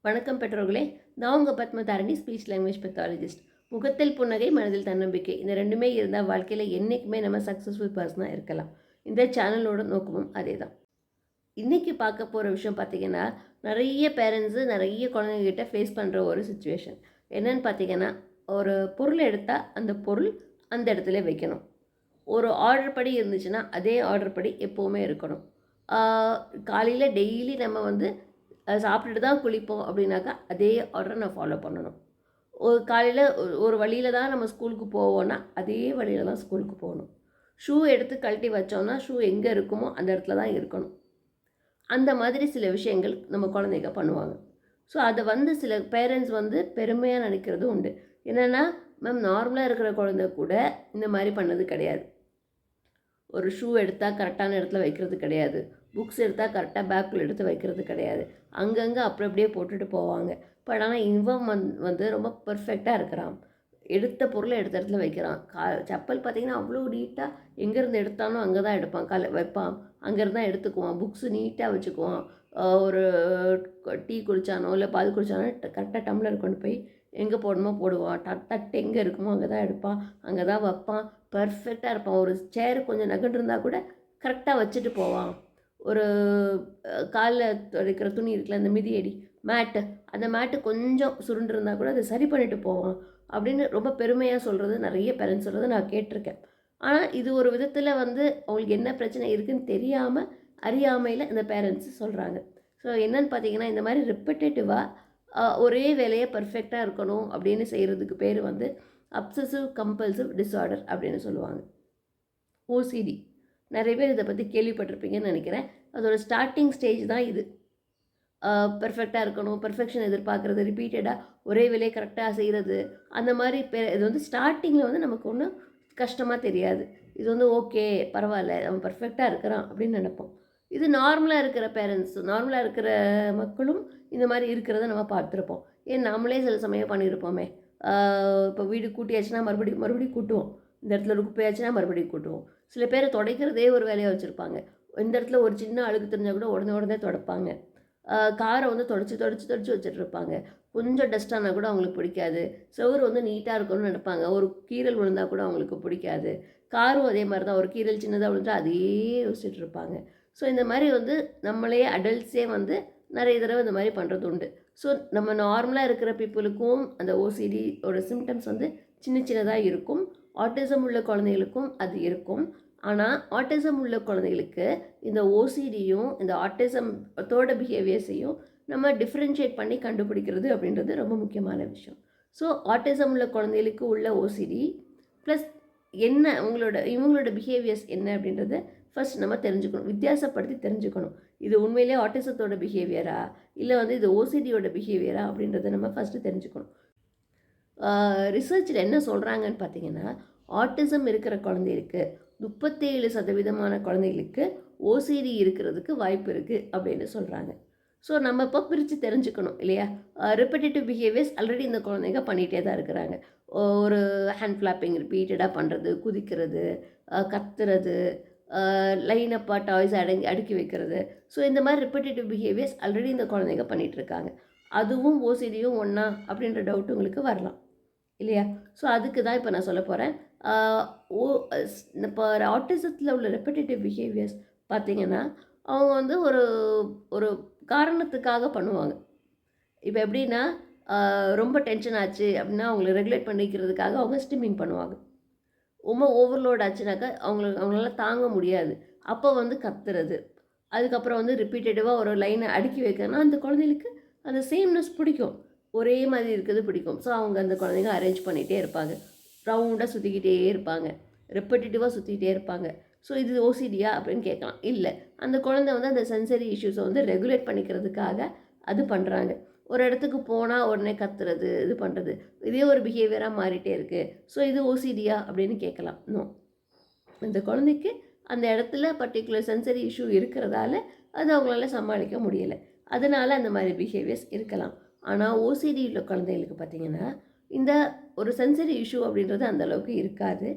வணக்கம் பெற்றோர்களே. நான் உங்கள் பத்மதாரணி, ஸ்பீச் லாங்குவேஜ் பெத்தாலஜிஸ்ட். முகத்தில் புன்னகை, மனதில் தன்னம்பிக்கை, இந்த ரெண்டுமே இருந்தால் வாழ்க்கையில் என்றைக்குமே நம்ம சக்ஸஸ்ஃபுல் பர்சனாக இருக்கலாம். இந்த சேனலோட நோக்கமும் அதே தான். இன்றைக்கி பார்க்க போகிற விஷயம் பார்த்திங்கன்னா, நிறைய பேரண்ட்ஸு நிறைய குழந்தைங்ககிட்ட ஃபேஸ் பண்ணுற ஒரு சுச்சுவேஷன் என்னென்னு பார்த்திங்கன்னா, ஒரு பொருள் எடுத்தால் அந்த பொருள் அந்த இடத்துல வைக்கணும். ஒரு ஆர்டர் படி இருந்துச்சுன்னா அதே ஆர்டர் படி எப்போவுமே இருக்கணும். காலையில் டெய்லி நம்ம சாப்பிட்டுட்டு தான் குளிப்போம் அப்படின்னாக்கா அதே ஆர்டரை நான் ஃபாலோ பண்ணணும். ஒரு காலையில் ஒரு வழியில் தான் நம்ம ஸ்கூலுக்கு போவோன்னா அதே வழியில் தான் ஸ்கூலுக்கு போகணும். ஷூ எடுத்து கழட்டி வச்சோம்னா ஷூ எங்கே இருக்குமோ அந்த இடத்துல தான் இருக்கணும். அந்த மாதிரி சில விஷயங்கள் நம்ம குழந்தைங்க பண்ணுவாங்க. ஸோ அதை சில பேரண்ட்ஸ் பெருமையாக நினைக்கிறதும் உண்டு. என்னென்னா, மேம் நார்மலாக இருக்கிற குழந்தை கூட இந்த மாதிரி பண்ணது கிடையாது. ஒரு ஷூ எடுத்தால் கரெக்டான இடத்துல வைக்கிறது கிடையாது. புக்ஸ் எடுத்தால் கரெக்டாக பேக்கில் எடுத்து வைக்கிறது கிடையாது. அங்கங்கே அப்படியே போட்டுட்டு போவாங்க. பட் ஆனால் இவன் ரொம்ப பர்ஃபெக்டாக இருக்கிறான். எடுத்த பொருளை எடுத்த இடத்துல வைக்கிறான். செப்பல் பார்த்திங்கன்னா அவ்வளோ நீட்டாக எங்கேருந்து எடுத்தானோ அங்கே தான் எடுப்பான். வைப்பான், அங்கேருந்து தான் எடுத்துக்குவான். புக்ஸு நீட்டாக வச்சுக்குவான். ஒரு டீ குடித்தானோ இல்லை பால் குடித்தானோ கரெக்டாக டம்ளர் கொண்டு போய் எங்கே போடணுமோ போடுவான். தட்டு எங்கே இருக்குமோ அங்கே தான் எடுப்பான், அங்கே தான் வைப்பான். பர்ஃபெக்டாக இருப்பான். ஒரு சேர் கொஞ்சம் நகண்டிருந்தால் கூட கரெக்டாக வச்சுட்டு போவான். ஒரு காலில் துடைக்கிற துணி இருக்குல்ல, அந்த மிதியடி மேட்டு, அந்த மேட்டு கொஞ்சம் சுருண்டிருந்தால் கூட அதை சரி பண்ணிட்டு போவான் அப்படின்னு ரொம்ப பெருமையாக சொல்கிறது நிறைய பேரண்ட்ஸ் சொல்கிறத நான் கேட்டிருக்கேன். ஆனால் இது ஒரு விதத்தில் அவங்களுக்கு என்ன பிரச்சனை இருக்குதுன்னு தெரியாமல் அறியாமையில் இந்த பேரண்ட்ஸ் சொல்கிறாங்க. ஸோ என்னென்னு பார்த்தீங்கன்னா, இந்த மாதிரி ரிப்பட்டேட்டிவாக ஒரே வேலையை பர்ஃபெக்டாக இருக்கணும் அப்படின்னு செய்கிறதுக்கு பேர் அப்சசிவ் கம்பல்சிவ் டிஸார்டர் அப்படின்னு சொல்லுவாங்க, ஓசிடி. நிறைய பேர் இதை பற்றி கேள்விப்பட்டிருப்பீங்கன்னு நினைக்கிறேன். அதோட ஸ்டார்டிங் ஸ்டேஜ் தான் இது. பர்ஃபெக்டாக இருக்கணும், பர்ஃபெக்ஷன் எதிர்பார்க்குறது, ரிப்பீட்டடாக ஒரே வேலையை கரெக்டாக செய்கிறது, அந்த மாதிரி இது ஸ்டார்டிங்கில் நமக்கு ஒன்றும் கஷ்டமாக தெரியாது. இது ஓகே பரவாயில்ல, அவன் பர்ஃபெக்டாக இருக்கிறான் அப்படின்னு நினைப்போம். இது நார்மலாக இருக்கிற பேரண்ட்ஸ், நார்மலாக இருக்கிற மக்களும் இந்த மாதிரி இருக்கிறத நம்ம பார்த்துருப்போம். ஏன் நம்மளே சில சமயம் பண்ணியிருப்போமே. இப்போ வீடு கூட்டியாச்சுன்னா மறுபடியும் கூட்டுவோம். இந்த இடத்துல ஒரு குப்பையாச்சுன்னா மறுபடியும் கூட்டுவோம். சில பேர் துடைக்கிறதே ஒரு வேலையாக வச்சுருப்பாங்க. இந்த இடத்துல ஒரு சின்ன அழுக்கு தெரிஞ்சால் கூட உடனே துடைப்பாங்க. காரை தொடச்சி வச்சுட்ருப்பாங்க. கொஞ்சம் டஸ்ட்டானால் கூட அவங்களுக்கு பிடிக்காது. செவுரு நீட்டாக இருக்கணும்னு நினைப்பாங்க. ஒரு கீறல் விழுந்தால் கூட அவங்களுக்கு பிடிக்காது. காரும் அதே மாதிரி தான், ஒரு கீறல் சின்னதாக விழுந்தா அதே யோசிச்சுட்டு இருப்பாங்க. ஸோ இந்த மாதிரி நம்மளே அடல்ட்ஸே நிறைய தடவை இந்த மாதிரி பண்ணுறது உண்டு. ஸோ நம்ம நார்மலாக இருக்கிற பீப்புளுக்கும் அந்த ஓசிடியோட சிம்டம்ஸ் சின்னதாக இருக்கும். ஆட்டிசம் உள்ள குழந்தைகளுக்கும் அது இருக்கும். ஆனால் ஆட்டிசம் உள்ள குழந்தைகளுக்கு இந்த ஓசிடியும் இந்த ஆட்டிசத்தோட பிஹேவியர்ஸையும் நம்ம டிஃப்ரென்ஷியேட் பண்ணி கண்டுபிடிக்கிறது அப்படின்றது ரொம்ப முக்கியமான விஷயம். ஸோ ஆட்டிசம் உள்ள குழந்தைகளுக்கு உள்ள ஓசிடி ப்ளஸ் என்ன இவங்களோட பிஹேவியர்ஸ் என்ன அப்படின்றத ஃபஸ்ட் நம்ம தெரிஞ்சுக்கணும், வித்தியாசப்படுத்தி தெரிஞ்சுக்கணும். இது உண்மையிலே ஆட்டிசத்தோட பிஹேவியரா இல்லை இது ஓசிடியோட பிஹேவியரா அப்படின்றத நம்ம ஃபஸ்ட்டு தெரிஞ்சுக்கணும். ரிசர்ச்சில் என்ன சொல்கிறாங்கன்னு பார்த்தீங்கன்னா, ஆட்டிசம் இருக்கிற குழந்தைகளுக்கு 37% குழந்தைகளுக்கு ஓசிடி இருக்கிறதுக்கு வாய்ப்பு இருக்குது அப்படின்னு சொல்கிறாங்க. ஸோ நம்ம இப்போ பிரித்து தெரிஞ்சுக்கணும் இல்லையா. ரிப்பட்டேட்டிவ் பிஹேவியர்ஸ் ஆல்ரெடி இந்த குழந்தைங்க பண்ணிகிட்டே தான் இருக்கிறாங்க. ஒரு ஹேண்ட் ஃப்ளாப்பிங் ரிப்பீட்டடாக பண்ணுறது, குதிக்கிறது, கத்துறது, லைனப்பாக டாய்ஸ் அடுக்கி வைக்கிறது. ஸோ இந்த மாதிரி ரிப்பட்டேட்டிவ் பிஹேவியர்ஸ் ஆல்ரெடி இந்த குழந்தைங்க பண்ணிகிட்ருக்காங்க. அதுவும் ஓசிடியும் ஒன்றா அப்படின்ற டவுட் உங்களுக்கு வரலாம் இல்லையா. ஸோ அதுக்கு தான் இப்போ நான் சொல்ல போகிறேன். இப்போ ஆட்டிசத்தில் உள்ள ரெப்படேட்டிவ் பிஹேவியர்ஸ் பார்த்திங்கன்னா, அவங்க ஒரு ஒரு காரணத்துக்காக பண்ணுவாங்க. இப்போ எப்படின்னா, ரொம்ப டென்ஷன் ஆச்சு அப்படின்னா அவங்கள ரெகுலேட் பண்ணிக்கிறதுக்காக அவங்க ஸ்டிம்மிங் பண்ணுவாங்க. ரொம்ப ஓவர்லோட் ஆச்சுனாக்கா அவங்களால தாங்க முடியாது. அப்போ கத்துறது, அதுக்கப்புறம் ரிப்பீட்டடிவாக ஒரு லைனை அடுக்கி வைக்கிறதுனா அந்த குழந்தைகளுக்கு அந்த சேம்னஸ் பிடிக்கும், ஒரே மாதிரி இருக்கிறது பிடிக்கும். ஸோ அவங்க அந்த குழந்தைங்க அரேஞ்ச் பண்ணிகிட்டே இருப்பாங்க, ரவுண்டாக சுற்றிக்கிட்டே இருப்பாங்க, ரெப்படேட்டிவாக சுற்றிக்கிட்டே இருப்பாங்க. ஸோ இது ஓசிடியா அப்படின்னு கேட்கலாம். இல்லை, அந்த குழந்தை அந்த சென்சரி இஷ்யூஸை ரெகுலேட் பண்ணிக்கிறதுக்காக அது பண்ணுறாங்க. ஒரு இடத்துக்கு போனால் உடனே கத்துறது, இது பண்ணுறது, இதே ஒரு பிஹேவியராக மாறிட்டே இருக்குது. ஸோ இது ஓசிடியா அப்படின்னு கேட்கலாம். நோ, இந்த குழந்தைக்கு அந்த இடத்துல பர்டிகுலர் சென்சரி இஷ்யூ இருக்கிறதால அது அவங்களால சமாளிக்க முடியலை, அதனால் அந்த மாதிரி பிஹேவியர்ஸ் இருக்கலாம். ஆனால் ஓசிடி உள்ள குழந்தைகளுக்கு பார்த்திங்கன்னா இந்த ஒரு சென்சரி இஷ்யூ அப்படின்றது அந்தளவுக்கு இருக்காது.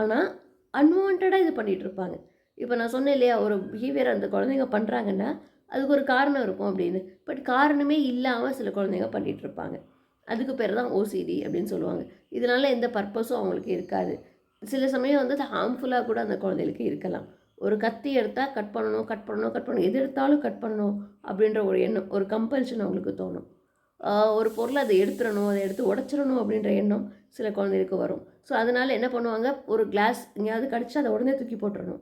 ஆனால் அன்வான்டாக இது பண்ணிகிட்ருப்பாங்க. இப்போ நான் சொன்னேன் இல்லையா, ஒரு பிஹேவியர் அந்த குழந்தைங்க பண்ணுறாங்கன்னா அதுக்கு ஒரு காரணம் இருக்கும் அப்படின்னு. பட் காரணமே இல்லாமல் சில குழந்தைங்க பண்ணிகிட்ருப்பாங்க. அதுக்கு பேர் தான் ஓசிடி அப்படின்னு சொல்லுவாங்க. இதனால் எந்த பர்பஸும் அவங்களுக்கு இருக்காது. சில சமயம் வந்து அது ஹார்ம்ஃபுல்லாக கூட அந்த குழந்தைகளுக்கு இருக்கலாம். ஒரு கத்தி எடுத்தால் கட் பண்ணணும், கட் பண்ணணும், கட் பண்ணணும், எது எடுத்தாலும் கட் பண்ணணும் அப்படின்ற ஒரு எண்ணம், ஒரு கம்பல்ஷன் அவங்களுக்கு தோணும். ஒரு பொருளை அதை எடுத்துடணும், அதை எடுத்து உடச்சிடணும் அப்படின்ற எண்ணம் சில குழந்தைகளுக்கு வரும். ஸோ அதனால் என்ன பண்ணுவாங்க, ஒரு கிளாஸ் எங்கேயாவது கடிச்சா அதை உடனே தூக்கி போட்டுறணும்.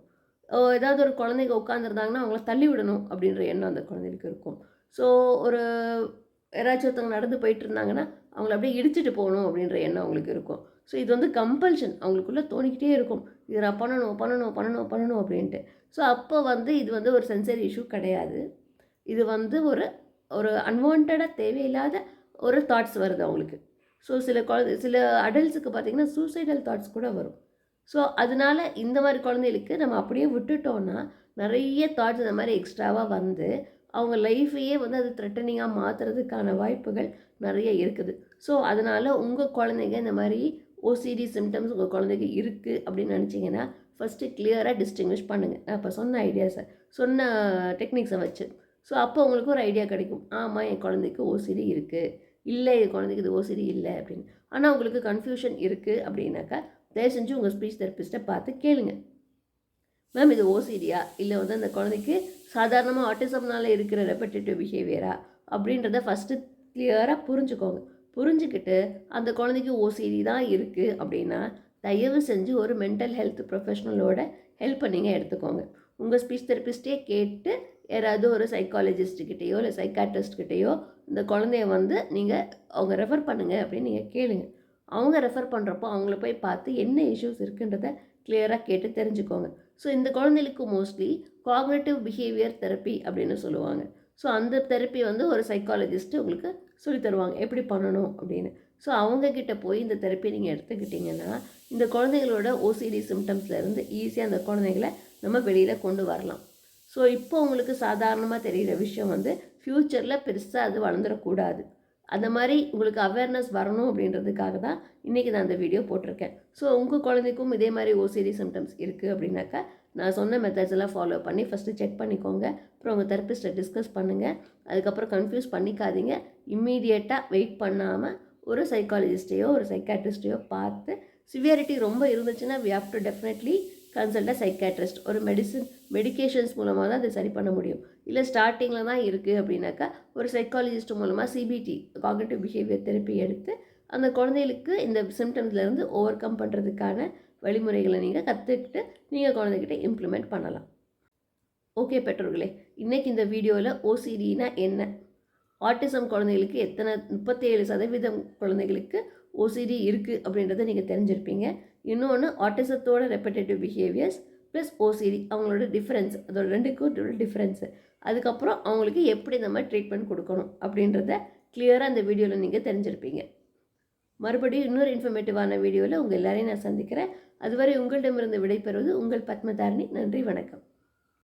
ஏதாவது ஒரு குழந்தைங்க உட்காந்துருந்தாங்கன்னா அவங்கள தள்ளி விடணும் அப்படின்ற எண்ணம் அந்த குழந்தைகளுக்கு இருக்கும். ஸோ ஒரு யாராச்சும் ஒருத்தவங்க நடந்து போயிட்டு இருந்தாங்கன்னா அவங்கள அப்படியே இடிச்சிட்டு போகணும் அப்படின்ற எண்ணம் அவங்களுக்கு இருக்கும். ஸோ இது வந்து கம்பல்ஷன் அவங்களுக்குள்ளே தோணிக்கிட்டே இருக்கும். இதை நான் பண்ணணும் பண்ணணும் பண்ணணும் பண்ணணும் அப்படின்ட்டு. ஸோ அப்போ வந்து இது வந்து ஒரு சென்சரி இஷ்யூ கிடையாது. இது வந்து ஒரு ஒரு அன்வான்டாக தேவையில்லாத ஒரு தாட்ஸ் வருது அவங்களுக்கு. ஸோ சில அடல்ட்ஸுக்கு பார்த்திங்கன்னா சூசைடல் தாட்ஸ் கூட வரும். ஸோ அதனால இந்த மாதிரி குழந்தைகளுக்கு நம்ம அப்படியே விட்டுட்டோன்னா நிறைய தாட்ஸ் இந்த மாதிரி எக்ஸ்ட்ராவாக வந்து அவங்க லைஃப்பையே வந்து அது த்ரெட்டனிங்காக மாற்றுறதுக்கான வாய்ப்புகள் நிறைய இருக்குது. ஸோ அதனால் உங்கள் குழந்தைங்க இந்த மாதிரி ஓசிடி சிம்டம்ஸ் உங்கள் குழந்தைக்கு இருக்குது அப்படின்னு நினச்சிங்கன்னா ஃபஸ்ட்டு கிளியராக டிஸ்டிங்விஷ் பண்ணுங்கள். நான் இப்போ சொன்ன ஐடியாஸை சொன்ன டெக்னிக்ஸை வச்சு. ஸோ அப்போ உங்களுக்கு ஒரு ஐடியா கிடைக்கும். ஆமாம், என் குழந்தைக்கு ஓசிடி இருக்குது, இல்லை என் குழந்தைக்கு இது ஓசிடி இல்லை அப்படின்னு. ஆனால் உங்களுக்கு கன்ஃபியூஷன் இருக்குது அப்படின்னாக்கா தயவு செஞ்சு உங்கள் ஸ்பீச் தெரப்பிஸ்ட்டை பார்த்து கேளுங்க. மேம் இது ஓசிடியா, இல்லை வந்து அந்த குழந்தைக்கு சாதாரணமாக ஆட்டிசம்னால இருக்கிற ரெப்படேட்டிவ் பிஹேவியரா அப்படின்றத ஃபஸ்ட்டு கிளியராக புரிஞ்சுக்கோங்க. புரிஞ்சுக்கிட்டு அந்த குழந்தைக்கு ஓசிடி தான் இருக்குது அப்படின்னா தயவு செஞ்சு ஒரு மென்டல் ஹெல்த் ப்ரொஃபஷனலோட ஹெல்ப்பை நீங்கள் எடுத்துக்கோங்க. உங்கள் ஸ்பீச் தெரப்பிஸ்ட்டே கேட்டு யாராவது ஒரு சைக்காலஜிஸ்ட்கிட்டேயோ இல்லை சைக்காட்ரிஸ்ட்கிட்டேயோ இந்த குழந்தைய வந்து நீங்கள் அவங்க ரெஃபர் பண்ணுங்கள் அப்படின்னு நீங்கள் கேளுங்க. அவங்க ரெஃபர் பண்ணுறப்போ அவங்கள போய் பார்த்து என்ன இஷ்யூஸ் இருக்குன்றதை கிளியராக கேட்டு தெரிஞ்சுக்கோங்க. ஸோ இந்த குழந்தைகளுக்கு மோஸ்ட்லி காக்னிட்டிவ் பிஹேவியர் தெரப்பி அப்படின்னு சொல்லுவாங்க. ஸோ அந்த தெரப்பி வந்து ஒரு சைக்காலஜிஸ்ட்டு உங்களுக்கு சொல்லி தருவாங்க எப்படி பண்ணணும் அப்படின்னு. ஸோ அவங்கக்கிட்ட போய் இந்த தெரப்பி நீங்கள் எடுத்துக்கிட்டிங்கன்னா இந்த குழந்தைங்களோட ஓசிடி சிம்டம்ஸ்லேருந்து ஈஸியாக அந்த குழந்தைங்களை நம்ம வெளியில் கொண்டு வரலாம். ஸோ இப்போ உங்களுக்கு சாதாரணமாக தெரிகிற விஷயம் வந்து ஃப்யூச்சரில் பெருசாக அது வளர்ந்துடக்கூடாது. அந்த மாதிரி உங்களுக்கு அவேர்னஸ் வரணும் அப்படின்றதுக்காக தான் இன்றைக்கி நான் அந்த வீடியோ போட்டிருக்கேன். ஸோ உங்கள் குழந்தைக்கும் இதே மாதிரி ஓசிடி சிம்டம்ஸ் இருக்குது அப்படின்னாக்கா நான் சொன்ன மெத்தட்ஸ் எல்லாம் ஃபாலோ பண்ணி ஃபஸ்ட்டு செக் பண்ணிக்கோங்க. அப்புறம் உங்கள் தெரப்பிஸ்ட்டை டிஸ்கஸ் பண்ணுங்கள். அதுக்கப்புறம் கன்ஃபியூஸ் பண்ணிக்காதீங்க. இம்மீடியட்டாக வெயிட் பண்ணாமல் ஒரு சைக்காலஜிஸ்ட்டையோ ஒரு சைக்காட்ரிஸ்ட்டையோ பார்த்து சிவியாரிட்டி ரொம்ப இருந்துச்சுன்னா we have to definitely consult a psychiatrist. ஒரு மெடிக்கேஷன்ஸ் மூலமாக தான் அதை சரி பண்ண முடியும். இல்லை ஸ்டார்டிங்கில் தான் இருக்குது அப்படின்னாக்கா ஒரு சைக்காலஜிஸ்ட் மூலமாக சிபிடி காக்னிட்டிவ் பிஹேவியர் தெரப்பி எடுத்து அந்த குழந்தைகளுக்கு இந்த சிம்டம்ஸ்லேருந்து ஓவர் கம் பண்ணுறதுக்கான வழிமுறைகளை நீங்கள் கற்றுக்கிட்டு நீங்கள் குழந்தைகிட்ட இம்ப்ளிமெண்ட் பண்ணலாம். ஓகே பெற்றோர்களே, இன்றைக்கி இந்த வீடியோவில் ஓசிடினா என்ன, ஆட்டிசம் குழந்தைகளுக்கு எத்தனை 37% குழந்தைகளுக்கு ஓசிடி இருக்குது அப்படின்றத நீங்கள் தெரிஞ்சிருப்பீங்க. இன்னொன்று ஆட்டிசத்தோட ரெப்படேட்டிவ் பிஹேவியர்ஸ் ப்ளஸ் ஓசிடி அவங்களோட டிஃப்ரென்ஸ், அதோட ரெண்டுக்கும் டிஃப்ரென்ஸு, அதுக்கப்புறம் அவங்களுக்கு எப்படி நம்ம ட்ரீட்மெண்ட் கொடுக்கணும் அப்படின்றத கிளியராக இந்த வீடியோவில் நீங்கள் தெரிஞ்சிருப்பீங்க. மறுபடியும் இன்னொரு இன்ஃபர்மேட்டிவான வீடியோவில் உங்கள் எல்லாரையும் நான் சந்திக்கிறேன். அதுவரை உங்களிடமிருந்து விடைபெறுவது உங்கள் பத்மதாரிணி. நன்றி, வணக்கம்.